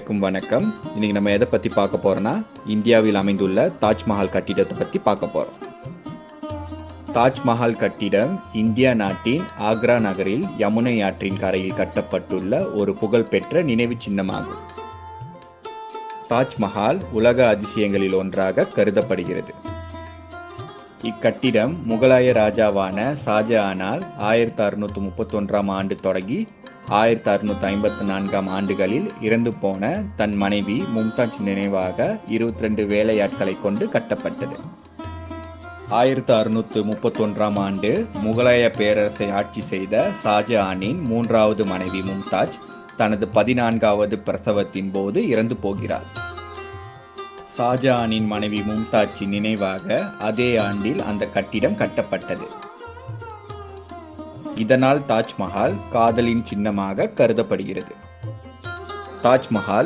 அனைவருக்கும் வணக்கம். இன்னைக்கு நம்ம எதை பற்றி பார்க்க போகிறோன்னா இந்தியாவில் அமைந்துள்ள தாஜ்மஹால் கட்டிடத்தை பற்றி பார்க்க போகிறோம். தாஜ்மஹால் கட்டிடம் இந்தியா நாட்டின் ஆக்ரா நகரில் யமுனை ஆற்றின் கரையில் கட்டப்பட்டுள்ள ஒரு புகழ்பெற்ற நினைவு சின்னமாகும். தாஜ்மஹால் உலக அதிசயங்களில் ஒன்றாக கருதப்படுகிறது. இக்கட்டிடம் முகலாய ராஜாவான ஷாஜஹானால் 1631 ஆண்டு தொடங்கி 1654 ஆண்டுகளில் இறந்து போன தன் மனைவி மும்தாஜ் நினைவாக 22 வேலையாட்களை கொண்டு கட்டப்பட்டது. 1631 ஆண்டு முகலாய பேரரசை ஆட்சி செய்த ஷாஜஹானின் 3வது மனைவி மும்தாஜ் தனது 14வது பிரசவத்தின் போது இறந்து போகிறார். ஷாஜஹானின் மனைவி மும்தாஜின் நினைவாக அதே ஆண்டில் அந்த கட்டிடம் கட்டப்பட்டது. இதனால் தாஜ்மஹால் காதலின் சின்னமாக கருதப்படுகிறது. தாஜ்மஹால்